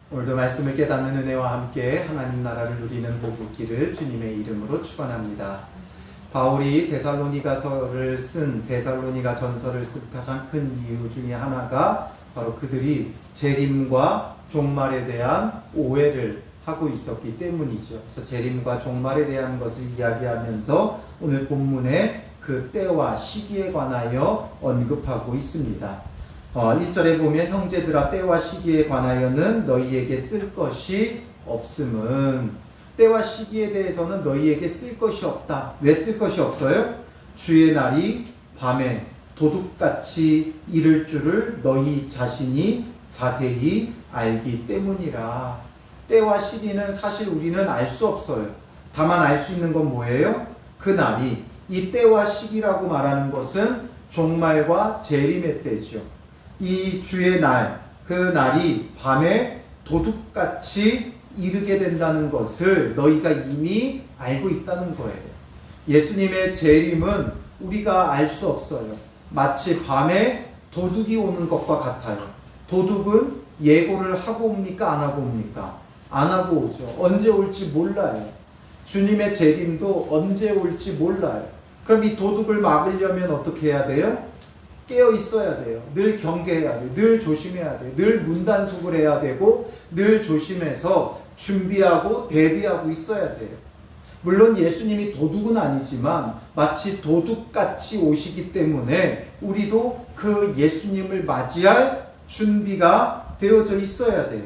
오늘도 말씀을 깨닫는 은혜와 함께 하나님 나라를 누리는 복이 있기를 주님의 이름으로 축원합니다. 바울이 데살로니가서를 쓴 데살로니가 전서를 쓴 가장 큰 이유 중에 하나가 바로 그들이 재림과 종말에 대한 오해를 하고 있었기 때문이죠. 그래서 재림과 종말에 대한 것을 이야기하면서 오늘 본문에 그 때와 시기에 관하여 언급하고 있습니다. 1절에 보면 형제들아 때와 시기에 관하여는 너희에게 쓸 것이 없음은, 때와 시기에 대해서는 너희에게 쓸 것이 없다. 왜 쓸 것이 없어요? 주의 날이 밤에 도둑같이 이를 줄을 너희 자신이 자세히 알기 때문이라. 때와 시기는 사실 우리는 알 수 없어요. 다만 알 수 있는 건 뭐예요? 그 날이, 이 때와 시기라고 말하는 것은 종말과 재림의 때죠. 이 주의 날, 그 날이 밤에 도둑같이 이르게 된다는 것을 너희가 이미 알고 있다는 거예요. 예수님의 재림은 우리가 알 수 없어요. 마치 밤에 도둑이 오는 것과 같아요. 도둑은 예고를 하고 옵니까? 안 하고 옵니까? 안 하고 오죠. 언제 올지 몰라요. 주님의 재림도 언제 올지 몰라요. 그럼 이 도둑을 막으려면 어떻게 해야 돼요? 깨어 있어야 돼요. 늘 경계해야 돼요. 늘 조심해야 돼요. 늘 문단속을 해야 되고 늘 조심해서 준비하고 대비하고 있어야 돼요. 물론 예수님이 도둑은 아니지만 마치 도둑같이 오시기 때문에 우리도 그 예수님을 맞이할 준비가 되어져 있어야 돼요.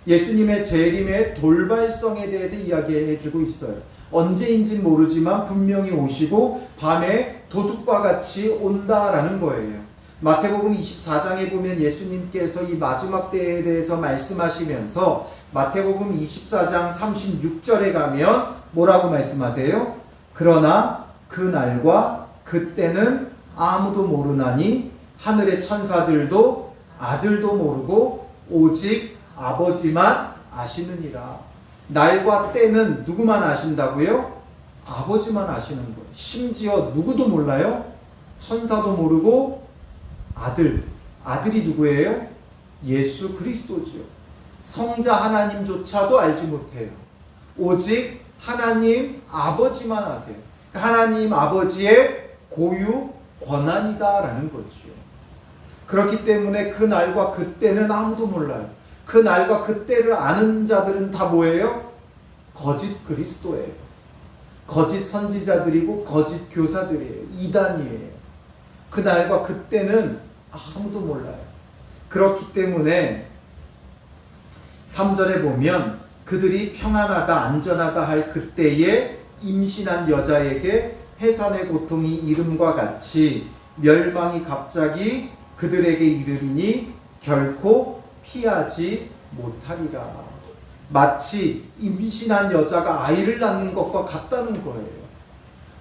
예수님의 재림의 돌발성에 대해서 이야기해 주고 있어요. 언제인지는 모르지만 분명히 오시고 밤에 도둑과 같이 온다라는 거예요. 마태복음 24장에 보면 예수님께서 이 마지막 때에 대해서 말씀하시면서 마태복음 24장 36절에 가면 뭐라고 말씀하세요? 그러나 그 날과 그때는 아무도 모르나니 하늘의 천사들도 아들도 모르고 오직 아버지만 아시느니라. 날과 때는 누구만 아신다고요? 아버지만 아시는 거예요. 심지어 누구도 몰라요? 천사도 모르고 아들이 누구예요? 예수 그리스도지요. 성자 하나님조차도 알지 못해요. 오직 하나님 아버지만 아세요. 하나님 아버지의 고유 권한이다라는 거죠. 그렇기 때문에 그 날과 그때는 아무도 몰라요. 그 날과 그때를 아는 자들은 다 뭐예요? 거짓 그리스도예요. 거짓 선지자들이고 거짓 교사들이에요. 이단이에요. 그 날과 그때는 아무도 몰라요. 그렇기 때문에 3절에 보면 그들이 평안하다 안전하다 할 그때에 임신한 여자에게 해산의 고통이 이름과 같이 멸망이 갑자기 그들에게 이르리니 결코 피하지 못하리라. 마치 임신한 여자가 아이를 낳는 것과 같다는 거예요.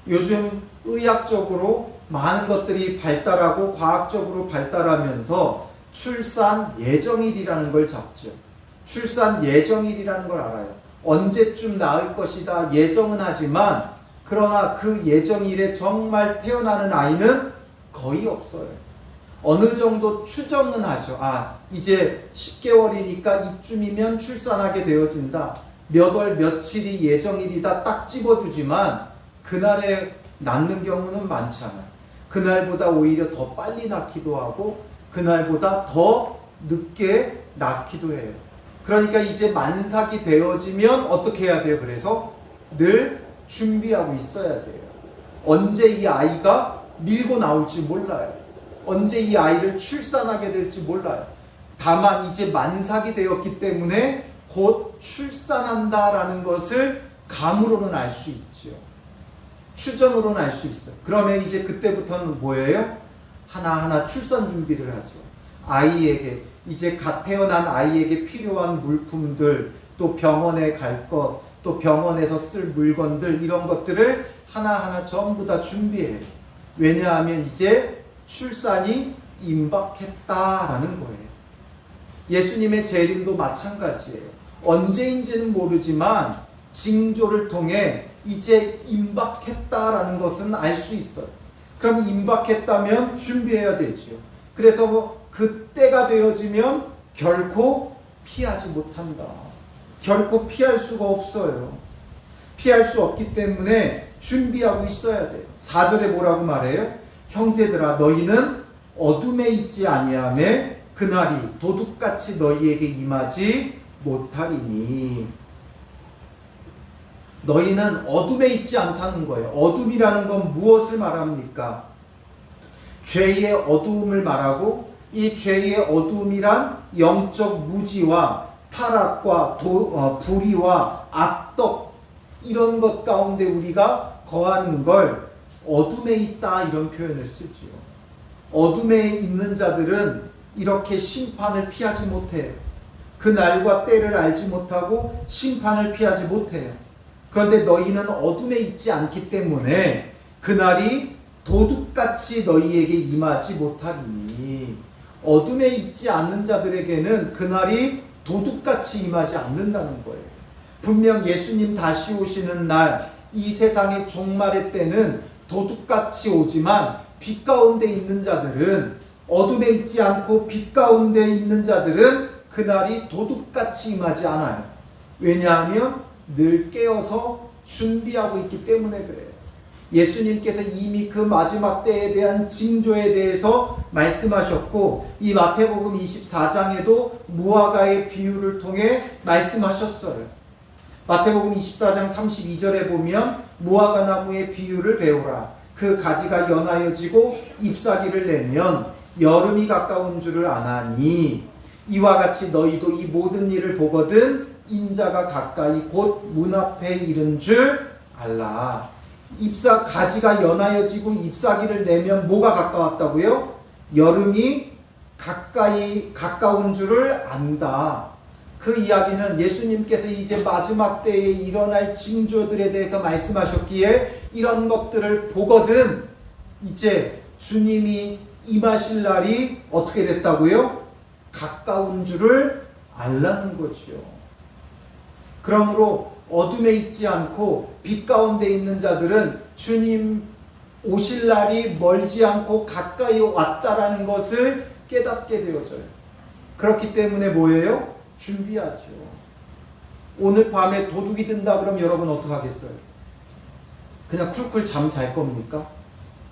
요즘 의학적으로 많은 것들이 발달하고 과학적으로 발달하면서 출산 예정일이라는 걸 잡죠. 출산 예정일이라는 걸 알아요. 언제쯤 낳을 것이다 예정은 하지만 그러나 그 예정일에 정말 태어나는 아이는 거의 없어요. 어느 정도 추정은 하죠. 이제 10개월이니까 이쯤이면 출산하게 되어진다. 몇 월 며칠이 예정일이다 딱 집어주지만 그날에 낳는 경우는 많지 않아요. 그날보다 오히려 더 빨리 낳기도 하고 그날보다 더 늦게 낳기도 해요. 그러니까 이제 만삭이 되어지면 어떻게 해야 돼요? 그래서 늘 준비하고 있어야 돼요. 언제 이 아이가 밀고 나올지 몰라요. 언제 이 아이를 출산하게 될지 몰라요. 다만 이제 만삭이 되었기 때문에 곧 출산한다라는 것을 감으로는 알 수 있죠. 추정으로는 알 수 있어요. 그러면 이제 그때부터는 뭐예요? 하나하나 출산 준비를 하죠. 아이에게, 이제 갓 태어난 아이에게 필요한 물품들, 또 병원에 갈 것, 또 병원에서 쓸 물건들, 이런 것들을 하나하나 전부 다 준비해요. 왜냐하면 이제 출산이 임박했다라는 거예요. 예수님의 재림도 마찬가지예요. 언제인지는 모르지만 징조를 통해 이제 임박했다라는 것은 알 수 있어요. 그럼 임박했다면 준비해야 되죠. 그래서 그때가 되어지면 결코 피하지 못한다. 결코 피할 수가 없어요. 피할 수 없기 때문에 준비하고 있어야 돼요. 4절에 뭐라고 말해요? 형제들아 너희는 어둠에 있지 아니하매 그날이 도둑같이 너희에게 임하지 못하리니. 너희는 어둠에 있지 않다는 거예요. 어둠이라는 건 무엇을 말합니까? 죄의 어두움을 말하고, 이 죄의 어두움이란 영적 무지와 타락과 불의와 악덕, 이런 것 가운데 우리가 거하는 걸 어둠에 있다, 이런 표현을 쓰지요. 어둠에 있는 자들은 이렇게 심판을 피하지 못해요. 그 날과 때를 알지 못하고 심판을 피하지 못해요. 그런데 너희는 어둠에 있지 않기 때문에 그날이 도둑같이 너희에게 임하지 못하리니. 어둠에 있지 않는 자들에게는 그날이 도둑같이 임하지 않는다는 거예요. 분명 예수님 다시 오시는 날, 이 세상의 종말의 때는 도둑같이 오지만 빛 가운데 있는 자들은, 어둠에 있지 않고 빛 가운데 있는 자들은 그날이 도둑같이 임하지 않아요. 왜냐하면 늘 깨어서 준비하고 있기 때문에 그래요. 예수님께서 이미 그 마지막 때에 대한 징조에 대해서 말씀하셨고, 이 마태복음 24장에도 무화과의 비유를 통해 말씀하셨어요. 마태복음 24장 32절에 보면 무화과 나무의 비유를 배우라. 그 가지가 연하여지고 잎사귀를 내면 여름이 가까운 줄을 아나니, 이와 같이 너희도 이 모든 일을 보거든 인자가 가까이 곧 문 앞에 이른 줄 알라. 가지가 연하여지고 잎사귀를 내면 뭐가 가까웠다고요? 여름이 가까운 줄을 안다. 그 이야기는 예수님께서 이제 마지막 때에 일어날 징조들에 대해서 말씀하셨기에 이런 것들을 보거든 이제 주님이 임하실 날이 어떻게 됐다고요? 가까운 줄을 알라는 거죠. 그러므로 어둠에 있지 않고 빛 가운데 있는 자들은 주님 오실 날이 멀지 않고 가까이 왔다라는 것을 깨닫게 되어져요. 그렇기 때문에 뭐예요? 준비하죠. 오늘 밤에 도둑이 든다 그러면 여러분 어떡하겠어요? 그냥 쿨쿨 잠 잘 겁니까?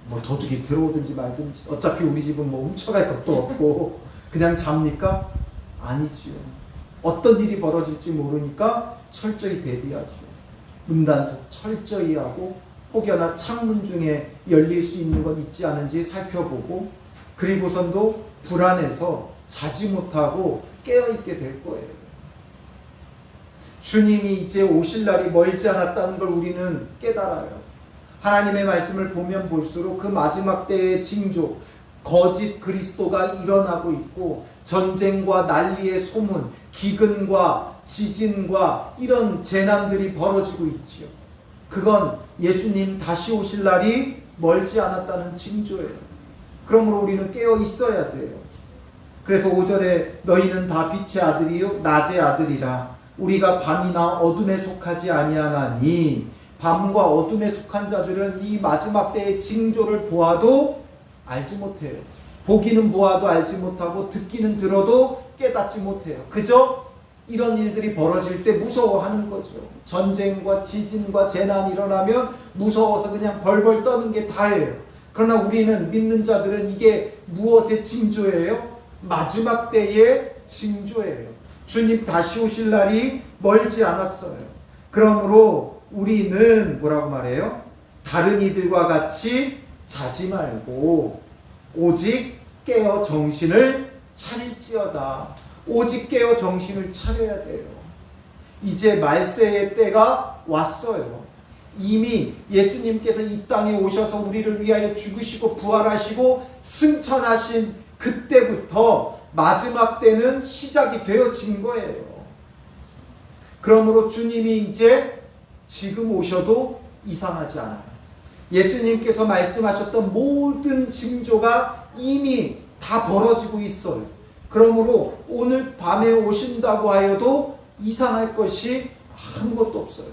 뭐 도둑이 들어오든지 말든지 어차피 우리 집은 뭐 훔쳐갈 것도 없고 그냥 잡니까? 아니지요. 어떤 일이 벌어질지 모르니까 철저히 대비하죠. 문단속 철저히 하고 혹여나 창문 중에 열릴 수 있는 것 있지 않은지 살펴보고, 그리고선도 불안해서 자지 못하고 깨어있게 될 거예요. 주님이 이제 오실 날이 멀지 않았다는 걸 우리는 깨달아요. 하나님의 말씀을 보면 볼수록 그 마지막 때의 징조, 거짓 그리스도가 일어나고 있고 전쟁과 난리의 소문, 기근과 지진과 이런 재난들이 벌어지고 있지요. 그건 예수님 다시 오실 날이 멀지 않았다는 징조예요. 그러므로 우리는 깨어 있어야 돼요. 그래서 5절에 너희는 다 빛의 아들이요 낮의 아들이라. 우리가 밤이나 어둠에 속하지 아니하나니. 밤과 어둠에 속한 자들은 이 마지막 때의 징조를 보아도 알지 못해요. 보기는 보아도 알지 못하고 듣기는 들어도 깨닫지 못해요. 그저 이런 일들이 벌어질 때 무서워하는 거죠. 전쟁과 지진과 재난이 일어나면 무서워서 그냥 벌벌 떠는 게 다예요. 그러나 우리는 믿는 자들은 이게 무엇의 징조예요? 마지막 때의 징조예요. 주님 다시 오실 날이 멀지 않았어요. 그러므로 우리는 뭐라고 말해요? 다른 이들과 같이 자지 말고 오직 깨어 정신을 차릴지어다. 오직 깨어 정신을 차려야 돼요. 이제 말세의 때가 왔어요. 이미 예수님께서 이 땅에 오셔서 우리를 위하여 죽으시고 부활하시고 승천하신 그때부터 마지막 때는 시작이 되어진 거예요. 그러므로 주님이 이제 지금 오셔도 이상하지 않아요. 예수님께서 말씀하셨던 모든 징조가 이미 다 벌어지고 있어요. 그러므로 오늘 밤에 오신다고 하여도 이상할 것이 아무것도 없어요.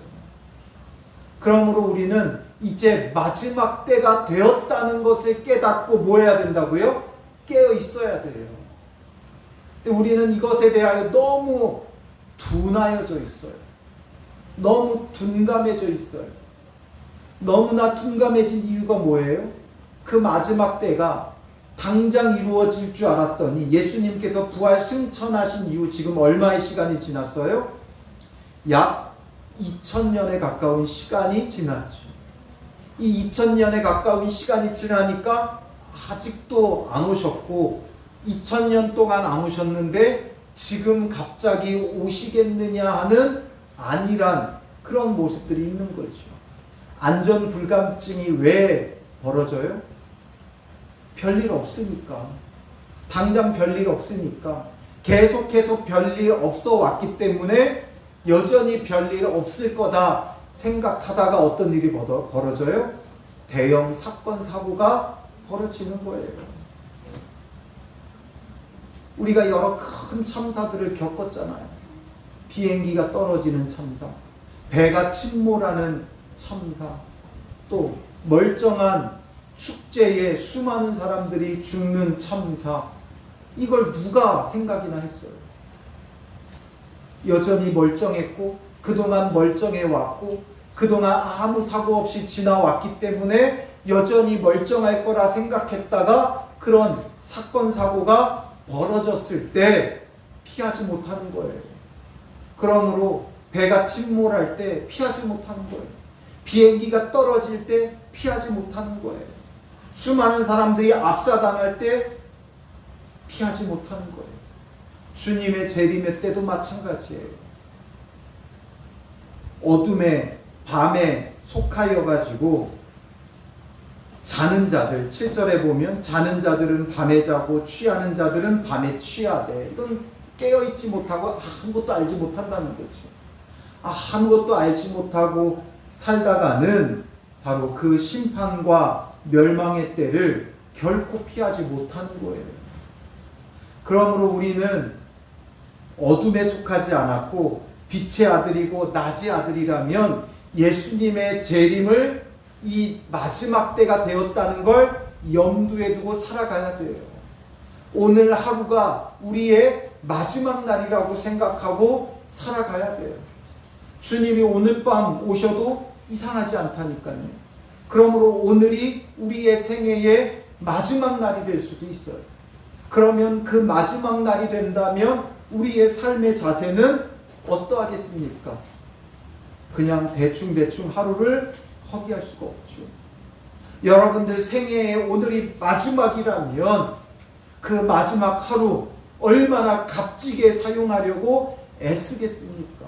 그러므로 우리는 이제 마지막 때가 되었다는 것을 깨닫고 뭐 해야 된다고요? 깨어 있어야 돼요. 근데 우리는 이것에 대하여 너무 둔하여져 있어요. 너무 둔감해져 있어요. 너무나 둔감해진 이유가 뭐예요? 그 마지막 때가 당장 이루어질 줄 알았더니 예수님께서 부활 승천하신 이후 지금 얼마의 시간이 지났어요? 약 2000년에 가까운 시간이 지났죠. 이 2000년에 가까운 시간이 지나니까 아직도 안 오셨고 2000년 동안 안 오셨는데 지금 갑자기 오시겠느냐 하는 안일한 그런 모습들이 있는 거죠. 안전 불감증이 왜 벌어져요? 별일 없으니까. 당장 별일 없으니까. 계속해서 별일 없어 왔기 때문에 여전히 별일 없을 거다 생각하다가 어떤 일이 벌어져요? 대형 사건 사고가 벌어지는 거예요. 우리가 여러 큰 참사들을 겪었잖아요. 비행기가 떨어지는 참사, 배가 침몰하는 참사, 또 멀쩡한 축제에 수많은 사람들이 죽는 참사. 이걸 누가 생각이나 했어요? 여전히 멀쩡했고 그동안 멀쩡해 왔고 그동안 아무 사고 없이 지나왔기 때문에 여전히 멀쩡할 거라 생각했다가 그런 사건 사고가 벌어졌을 때 피하지 못하는 거예요. 그러므로 배가 침몰할 때 피하지 못하는 거예요. 비행기가 떨어질 때 피하지 못하는 거예요. 수많은 사람들이 압사당할 때 피하지 못하는 거예요. 주님의 재림의 때도 마찬가지예요. 어둠의 밤에 속하여 가지고 자는 자들, 7절에 보면 자는 자들은 밤에 자고 취하는 자들은 밤에 취하되, 이건 깨어있지 못하고 아무것도 알지 못한다는 거죠. 아무것도 알지 못하고 살다가는 바로 그 심판과 멸망의 때를 결코 피하지 못하는 거예요. 그러므로 우리는 어둠에 속하지 않았고 빛의 아들이고 낮의 아들이라면 예수님의 재림을 이 마지막 때가 되었다는 걸 염두에 두고 살아가야 돼요. 오늘 하루가 우리의 마지막 날이라고 생각하고 살아가야 돼요. 주님이 오늘 밤 오셔도 이상하지 않다니까요. 그러므로 오늘이 우리의 생애의 마지막 날이 될 수도 있어요. 그러면 그 마지막 날이 된다면 우리의 삶의 자세는 어떠하겠습니까? 그냥 대충 하루를 허비할 수가 없죠. 여러분들 생애의 오늘이 마지막이라면 그 마지막 하루 얼마나 값지게 사용하려고 애쓰겠습니까?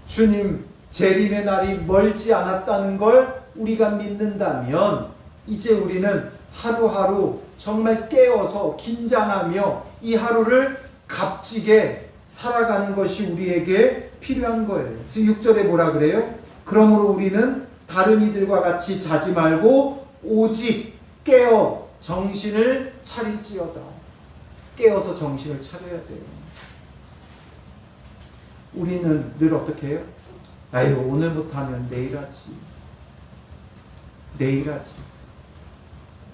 주님 재림의 날이 멀지 않았다는 걸 우리가 믿는다면 이제 우리는 하루하루 정말 깨어서 긴장하며 이 하루를 값지게 살아가는 것이 우리에게 필요한 거예요. 그래서 6절에 뭐라 그래요? 그러므로 우리는 다른 이들과 같이 자지 말고 오직 깨어 정신을 차릴지어다. 깨어서 정신을 차려야 돼요. 우리는 늘 어떻게 해요? 아유, 오늘 못하면 내일 하지. 내일 하지.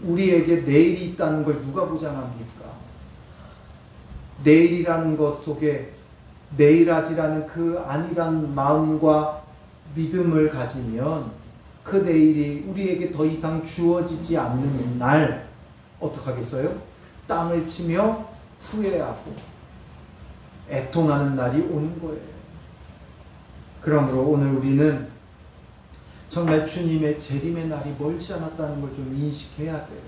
우리에게 내일이 있다는 걸 누가 보장합니까? 내일이라는 것 속에 내일 하지라는 그 안일한 마음과 믿음을 가지면 그 내일이 우리에게 더 이상 주어지지 않는 날 어떡하겠어요? 땅을 치며 후회하고 애통하는 날이 오는 거예요. 그러므로 오늘 우리는 정말 주님의 재림의 날이 멀지 않았다는 걸 좀 인식해야 돼요.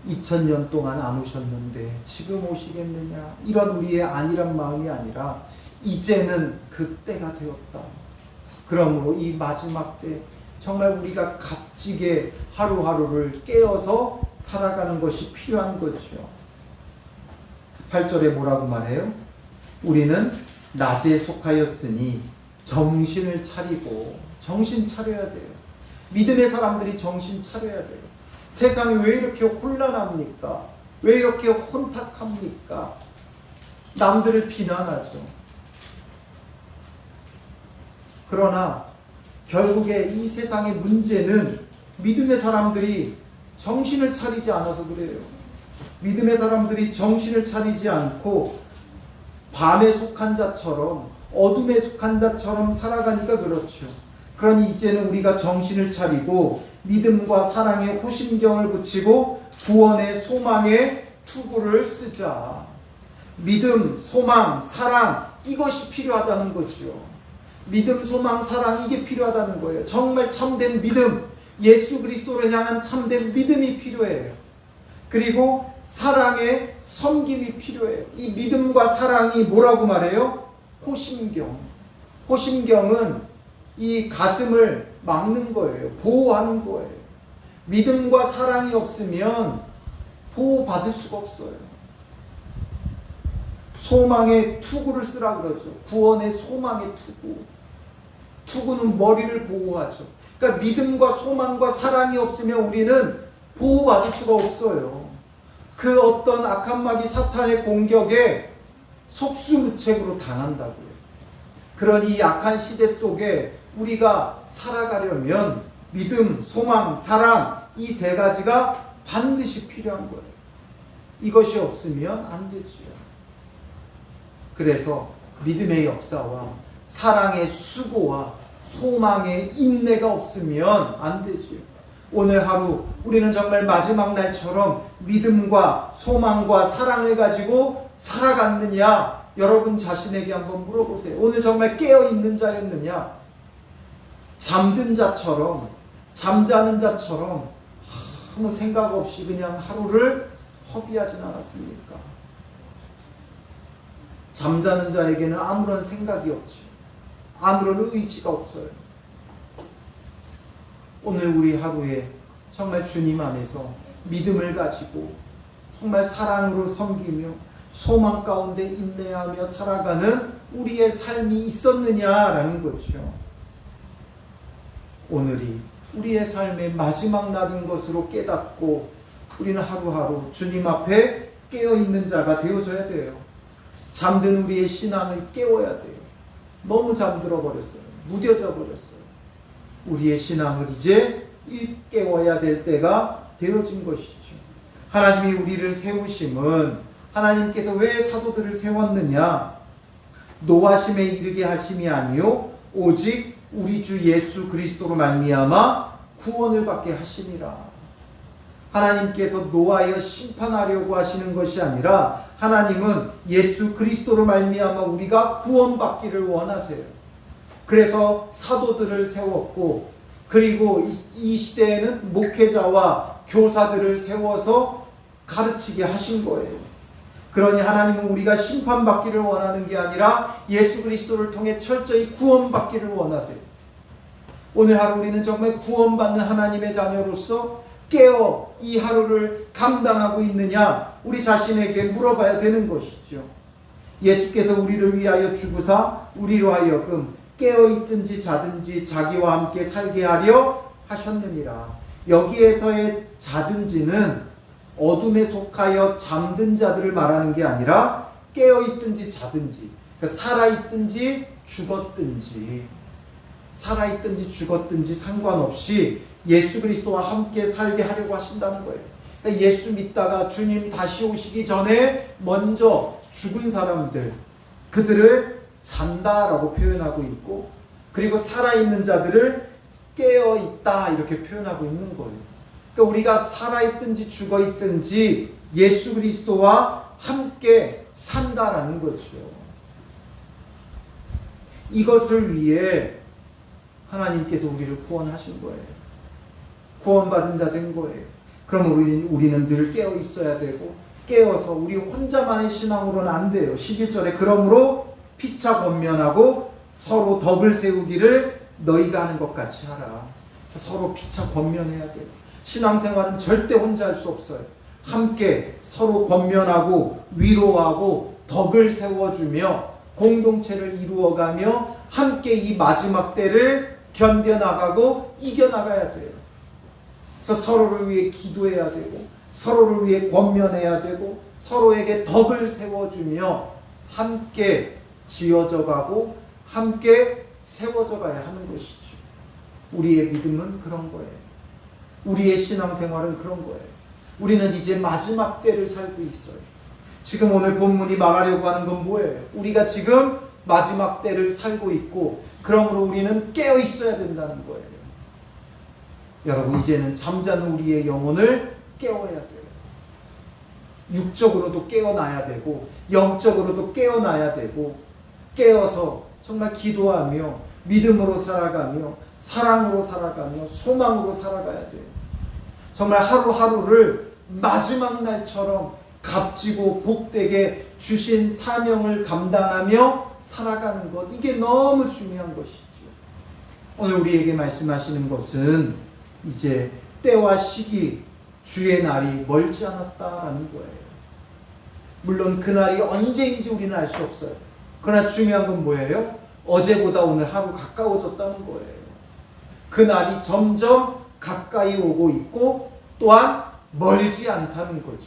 2000년 동안 안 오셨는데 지금 오시겠느냐, 이런 우리의 안일한 마음이 아니라 이제는 그 때가 되었다. 그러므로 이 마지막 때 정말 우리가 값지게 하루하루를 깨어서 살아가는 것이 필요한 거죠. 8절에 뭐라고 말해요? 우리는 낮에 속하였으니 정신을 차리고, 정신 차려야 돼요. 믿음의 사람들이 정신 차려야 돼요. 세상이 왜 이렇게 혼란합니까? 왜 이렇게 혼탁합니까? 남들을 비난하죠. 그러나 결국에 이 세상의 문제는 믿음의 사람들이 정신을 차리지 않아서 그래요. 믿음의 사람들이 정신을 차리지 않고 밤에 속한 자처럼, 어둠에 속한 자처럼 살아가니까 그렇죠. 그러니 이제는 우리가 정신을 차리고 믿음과 사랑에 호심경을 붙이고 구원의 소망의 투구를 쓰자. 믿음, 소망, 사랑, 이것이 필요하다는 거죠. 믿음, 소망, 사랑, 이게 필요하다는 거예요. 정말 참된 믿음, 예수 그리스도를 향한 참된 믿음이 필요해요. 그리고 사랑의 섬김이 필요해요. 이 믿음과 사랑이 뭐라고 말해요? 호심경. 호심경은 이 가슴을 막는 거예요. 보호하는 거예요. 믿음과 사랑이 없으면 보호받을 수가 없어요. 소망의 투구를 쓰라 그러죠. 구원의 소망의 투구. 투구는 머리를 보호하죠. 그러니까 믿음과 소망과 사랑이 없으면 우리는 보호받을 수가 없어요. 그 어떤 악한 마귀 사탄의 공격에 속수무책으로 당한다고요. 그러니 이 악한 시대 속에 우리가 살아가려면 믿음, 소망, 사랑, 이 세 가지가 반드시 필요한 거예요. 이것이 없으면 안 되지요. 그래서 믿음의 역사와 사랑의 수고와 소망의 인내가 없으면 안 되지요. 오늘 하루 우리는 정말 마지막 날처럼 믿음과 소망과 사랑을 가지고 살아갔느냐? 여러분 자신에게 한번 물어보세요. 오늘 정말 깨어있는 자였느냐? 잠든 자처럼, 잠자는 자처럼 아무 생각 없이 그냥 하루를 허비하진 않았습니까? 잠자는 자에게는 아무런 생각이 없죠. 아무런 의지가 없어요. 오늘 우리 하루에 정말 주님 안에서 믿음을 가지고 정말 사랑으로 섬기며 소망 가운데 인내하며 살아가는 우리의 삶이 있었느냐라는 거죠. 오늘이 우리의 삶의 마지막 날인 것으로 깨닫고 우리는 하루하루 주님 앞에 깨어있는 자가 되어져야 돼요. 잠든 우리의 신앙을 깨워야 돼요. 너무 잠들어 버렸어요. 무뎌져 버렸어요. 우리의 신앙을 이제 일깨워야 될 때가 되어진 것이죠. 하나님이 우리를 세우심은 하나님께서 왜 사도들을 세웠느냐? 노하심에 이르게 하심이 아니요 오직 우리 주 예수 그리스도로 말미암아 구원을 받게 하심이라. 하나님께서 노하여 심판하려고 하시는 것이 아니라 하나님은 예수 그리스도로 말미암아 우리가 구원받기를 원하세요. 그래서 사도들을 세웠고, 그리고 이 시대에는 목회자와 교사들을 세워서 가르치게 하신 거예요. 그러니 하나님은 우리가 심판받기를 원하는 게 아니라 예수 그리스도를 통해 철저히 구원받기를 원하세요. 오늘 하루 우리는 정말 구원받는 하나님의 자녀로서 깨어 이 하루를 감당하고 있느냐? 우리 자신에게 물어봐야 되는 것이죠. 예수께서 우리를 위하여 죽으사 우리로 하여금 깨어있든지 자든지 자기와 함께 살게 하려 하셨느니라. 여기에서의 자든지는 어둠에 속하여 잠든 자들을 말하는 게 아니라 깨어있든지 자든지, 그러니까 살아있든지 죽었든지 상관없이 예수 그리스도와 함께 살게 하려고 하신다는 거예요. 그러니까 예수 믿다가 주님 다시 오시기 전에 먼저 죽은 사람들, 그들을 잔다라고 표현하고 있고, 그리고 살아있는 자들을 깨어있다 이렇게 표현하고 있는 거예요. 그러니까 우리가 살아있든지 죽어있든지 예수 그리스도와 함께 산다라는 거죠. 이것을 위해 하나님께서 우리를 구원하신 거예요. 구원받은 자 된 거예요. 그럼 우리는 늘 깨어 있어야 되고, 깨어서 우리 혼자만의 신앙으로는 안 돼요. 11절에 그러므로 피차 권면하고 서로 덕을 세우기를 너희가 하는 것 같이 하라. 서로 피차 권면해야 돼요. 신앙생활은 절대 혼자 할 수 없어요. 함께 서로 권면하고 위로하고 덕을 세워주며 공동체를 이루어가며 함께 이 마지막 때를 견뎌나가고 이겨나가야 돼요. 그래서 서로를 위해 기도해야 되고, 서로를 위해 권면해야 되고, 서로에게 덕을 세워주며 함께 지어져 가고 함께 세워져 가야 하는 것이죠. 우리의 믿음은 그런 거예요. 우리의 신앙생활은 그런 거예요. 우리는 이제 마지막 때를 살고 있어요. 지금 오늘 본문이 말하려고 하는 건 뭐예요? 우리가 지금 마지막 때를 살고 있고, 그러므로 우리는 깨어 있어야 된다는 거예요. 여러분, 이제는 잠자는 우리의 영혼을 깨워야 돼요. 육적으로도 깨어나야 되고 영적으로도 깨어나야 되고, 깨어서 정말 기도하며 믿음으로 살아가며 사랑으로 살아가며 소망으로 살아가야 돼요. 정말 하루하루를 마지막 날처럼 값지고 복되게 주신 사명을 감당하며 살아가는 것, 이게 너무 중요한 것이죠. 오늘 우리에게 말씀하시는 것은 이제 때와 시기, 주의 날이 멀지 않았다라는 거예요. 물론 그날이 언제인지 우리는 알 수 없어요. 그러나 중요한 건 뭐예요? 어제보다 오늘 하루 가까워졌다는 거예요. 그날이 점점 가까이 오고 있고 또한 멀지 않다는 거죠.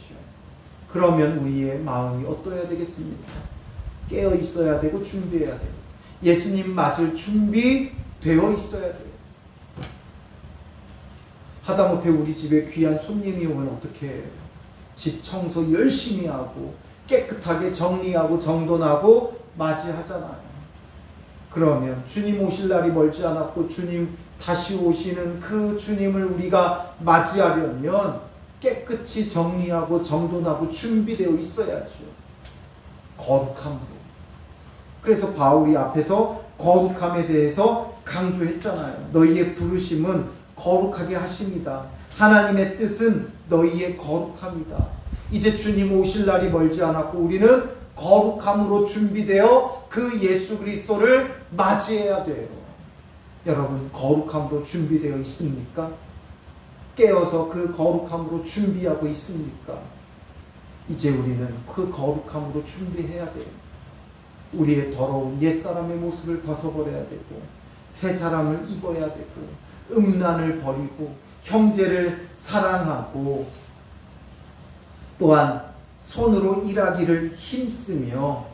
그러면 우리의 마음이 어떠해야 되겠습니까? 깨어 있어야 되고 준비해야 돼요. 예수님 맞을 준비되어 있어야 돼요. 하다못해 우리 집에 귀한 손님이 오면 어떻게 해요? 집 청소 열심히 하고 깨끗하게 정리하고 정돈하고 맞이하잖아요. 그러면 주님 오실 날이 멀지 않았고 주님 다시 오시는 그 주님을 우리가 맞이하려면 깨끗이 정리하고 정돈하고 준비되어 있어야죠. 거룩함으로. 그래서 바울이 앞에서 거룩함에 대해서 강조했잖아요. 너희의 부르심은 거룩하게 하십니다. 하나님의 뜻은 너희의 거룩함이다. 이제 주님 오실 날이 멀지 않았고 우리는 거룩함으로 준비되어 그 예수 그리스도를 맞이해야 돼요. 여러분, 거룩함으로 준비되어 있습니까? 깨어서 그 거룩함으로 준비하고 있습니까? 이제 우리는 그 거룩함으로 준비해야 돼요. 우리의 더러운 옛사람의 모습을 벗어버려야 되고 새 사람을 입어야 되고 음란을 버리고 형제를 사랑하고 또한 손으로 일하기를 힘쓰며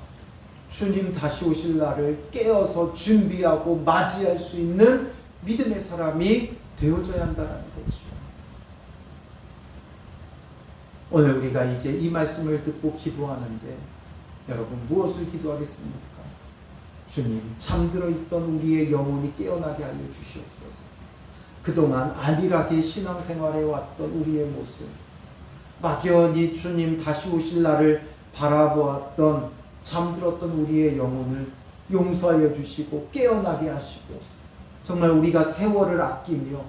주님 다시 오실 날을 깨어서 준비하고 맞이할 수 있는 믿음의 사람이 되어져야 한다는 거죠. 오늘 우리가 이제 이 말씀을 듣고 기도하는데 여러분, 무엇을 기도하겠습니까? 주님, 잠들어 있던 우리의 영혼이 깨어나게 하여 주시옵소서. 그동안 안일하게 신앙생활해 왔던 우리의 모습, 막연히 주님 다시 오실 날을 바라보았던 잠들었던 우리의 영혼을 용서하여 주시고 깨어나게 하시고, 정말 우리가 세월을 아끼며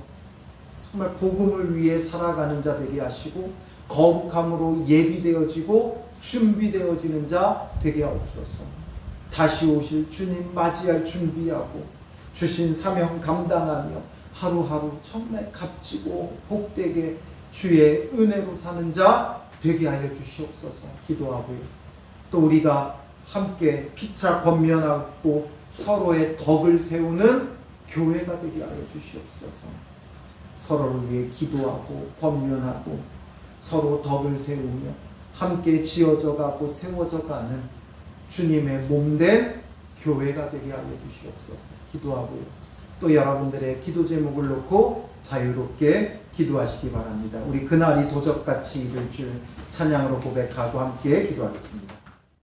정말 복음을 위해 살아가는 자 되게 하시고 거룩함으로 예비되어지고 준비되어지는 자 되게 하옵소서. 다시 오실 주님 맞이할 준비하고 주신 사명 감당하며 하루하루 정말 값지고 복되게 주의 은혜로 사는 자 되게 하여 주시옵소서 기도하고요. 또 우리가 함께 피차 권면하고 서로의 덕을 세우는 교회가 되게 하여 주시옵소서. 서로를 위해 기도하고 권면하고 서로 덕을 세우며 함께 지어져 가고 세워져 가는 주님의 몸된 교회가 되게 하여 주시옵소서 기도하고요. 또 여러분들의 기도 제목을 놓고 자유롭게 기도하시기 바랍니다. 우리 그날이 도적같이 이를 줄 찬양으로 고백하고 함께 기도하겠습니다.